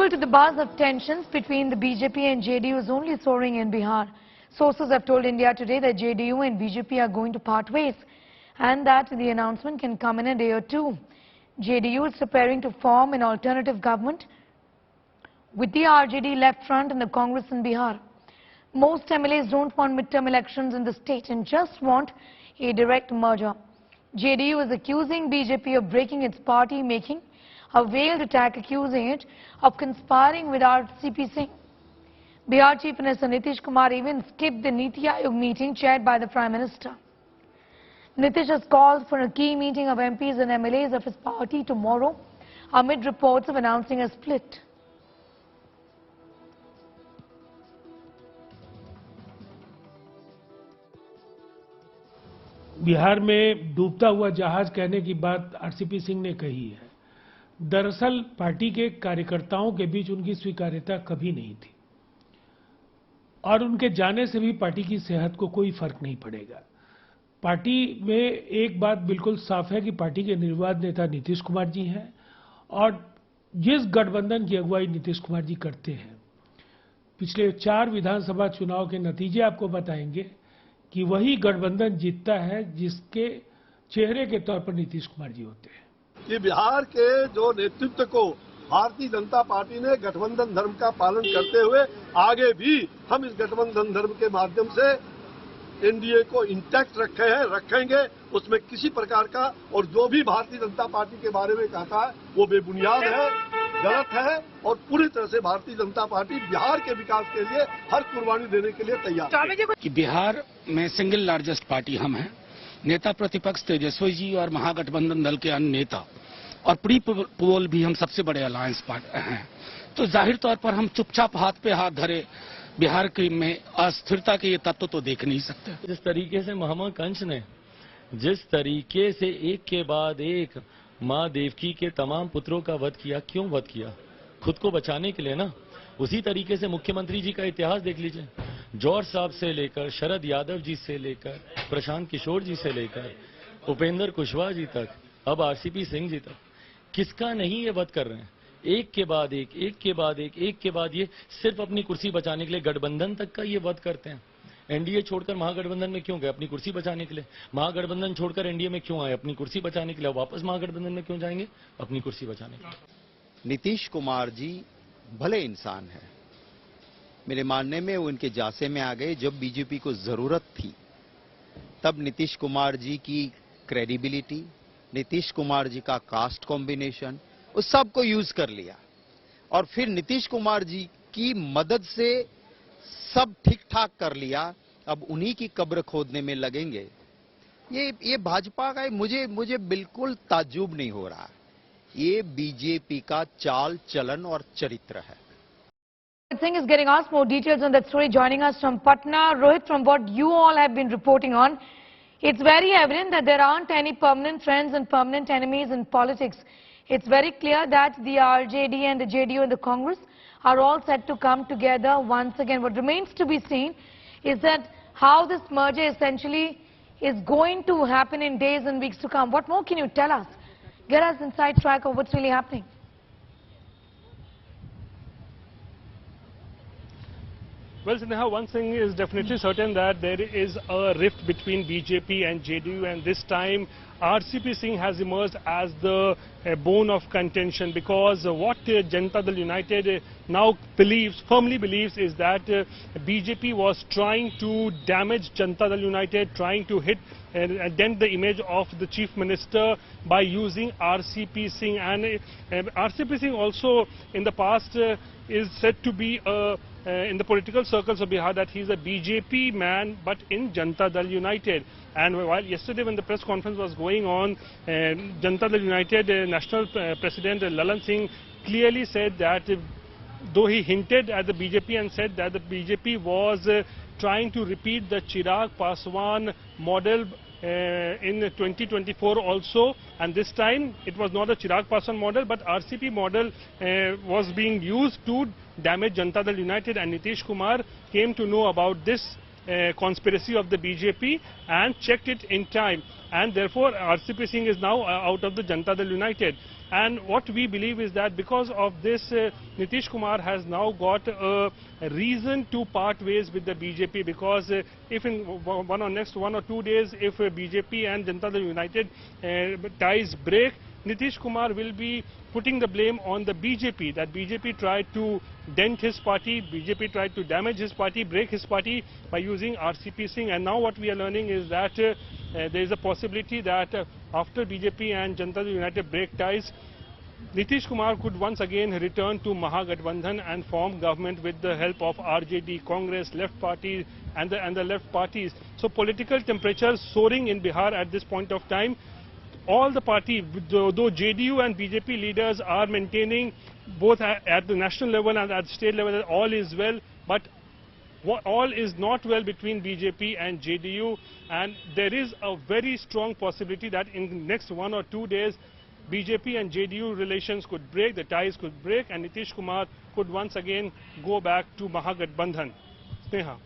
Fuel to the buzz of tensions between the BJP and JDU is only soaring in Bihar. Sources have told India Today that JDU and BJP are going to part ways and that the announcement can come in a day or two. JDU is preparing to form an alternative government with the RJD left front and the Congress in Bihar. Most MLAs don't want midterm elections in the state and just want a direct merger. JDU is accusing BJP of breaking its party, making a veiled attack accusing it of conspiring with RCP Singh. Bihar Chief Minister Nitish Kumar even skipped the Niti Aayog meeting chaired by the Prime Minister. Nitish has called for a key meeting of MPs and MLAs of his party tomorrow amid reports of announcing a split. Bihar में डूबता हुआ जहाज कहने की बात RCP Singh ने कही है। दरअसल पार्टी के कार्यकर्ताओं के बीच उनकी स्वीकार्यता कभी नहीं थी और उनके जाने से भी पार्टी की सेहत को कोई फर्क नहीं पड़ेगा। पार्टी में एक बात बिल्कुल साफ है कि पार्टी के निर्विवाद नेता नीतीश कुमार जी हैं और जिस गठबंधन की अगुवाई नीतीश कुमार जी करते हैं, पिछले 4 विधानसभा चुनाव के नतीजे आपको बताएंगे कि वही गठबंधन जीतता है जिसके चेहरे के तौर पर नीतीश कुमार जी होते हैं। कि बिहार के जो नेतृत्व को भारतीय जनता पार्टी ने गठबंधन धर्म का पालन करते हुए आगे भी हम इस गठबंधन धर्म के माध्यम से एनडीए को इंटैक्ट रखे हैं, रखेंगे। उसमें किसी प्रकार का और जो भी भारतीय जनता पार्टी के बारे में कहता है वो बेबुनियाद है, गलत है और पूरी तरह से भारतीय जनता पार्टी बिहार के विकास के लिए हर कुर्बानी देने के लिए तैयार है। कि बिहार में सिंगल लार्जेस्ट पार्टी हम हैं। नेता प्रतिपक्ष तेजस्वी जी और महागठबंधन दल के अन्य नेता और प्री पोल भी हम सबसे बड़े अलायंस पार्टनर हैं। तो जाहिर तौर पर हम चुपचाप हाथ पे हाथ धरे बिहार के में अस्थिरता के ये तत्व तो देख नहीं सकते। जिस तरीके से महामना कंस ने जिस तरीके से एक के बाद एक माँ देवकी के तमाम पुत्रों का वध किया, क्यों वध किया? खुद को बचाने के लिए ना। उसी तरीके से मुख्यमंत्री जी का इतिहास देख लीजिए। जॉर्ज साहब से लेकर शरद यादव जी से लेकर प्रशांत किशोर जी से लेकर उपेंद्र कुशवाहा जी तक, अब आरसीपी सिंह जी तक, किसका नहीं ये वध कर रहे हैं? एक के बाद एक, एक के बाद एक के बाद ये सिर्फ अपनी कुर्सी बचाने के लिए गठबंधन तक का ये वध करते हैं। एनडीए छोड़कर महागठबंधन में क्यों गए? अपनी कुर्सी बचाने के लिए। महागठबंधन छोड़कर एनडीए में क्यों आए? अपनी कुर्सी बचाने के लिए। वापस महागठबंधन में क्यों जाएंगे? अपनी कुर्सी बचाने के लिए। नीतीश कुमार जी भले इंसान है, मेरे मानने में वो उनके जासे में आ गए। जब बीजेपी को जरूरत थी तब नीतीश कुमार जी की क्रेडिबिलिटी, नीतीश कुमार जी का कास्ट कॉम्बिनेशन, उस सब को यूज कर लिया और फिर नीतीश कुमार जी की मदद से सब ठीक ठाक कर लिया। अब उन्हीं की कब्र खोदने में लगेंगे। ये भाजपा का मुझे बिल्कुल ताज्जुब नहीं हो रहा। ये बीजेपी का चाल चलन और चरित्र है। Singh is getting us more details on that story. Joining us from Patna, Rohit, from what you all have been reporting on, it's very evident that there aren't any permanent friends and permanent enemies in politics. It's very clear that the RJD and the JDU and the Congress are all set to come together once again. What remains to be seen is that how this merger essentially is going to happen in days and weeks to come. What more can you tell us? Get us inside track of what's really happening. Well, Sneha, one thing is definitely certain that there is a rift between BJP and JDU, and this time RCP Singh has emerged as the bone of contention, because what Janata Dal United now firmly believes is that BJP was trying to damage Janata Dal United, trying to hit and dent the image of the Chief Minister by using RCP Singh. And RCP Singh also in the past is said to be in the political circles of Bihar that he's a BJP man but in Janata Dal United. And while yesterday when the press conference was going on, Janata Dal United National President Lalan Singh clearly said that though he hinted at the BJP and said that the BJP was trying to repeat the Chirag Paswan model in 2024 also, and this time it was not a Chirag Paswan model but RCP model was being used to damage Janata Dal United, and Nitish Kumar came to know about this conspiracy of the BJP and checked it in time, and therefore RCP Singh is now out of the Janata Dal United. And what we believe is that because of this, Nitish Kumar has now got a reason to part ways with the BJP, because if in next 1 or 2 days, if BJP and Janata Dal United ties break, Nitish Kumar will be putting the blame on the BJP, that BJP tried to dent his party, BJP tried to damage his party, break his party by using RCP Singh. And now what we are learning is that there is a possibility that after BJP and Janata Dal United break ties, Nitish Kumar could once again return to Mahagathbandhan and form government with the help of RJD, Congress, Left Party and the left parties. So political temperatures soaring in Bihar at this point of time. All the party, though JDU and BJP leaders are maintaining both at the national level and at the state level that all is well, but all is not well between BJP and JDU, and there is a very strong possibility that in the next 1 or 2 days, BJP and JDU relations could break, the ties could break, and Nitish Kumar could once again go back to Mahagathbandhan. Sneha.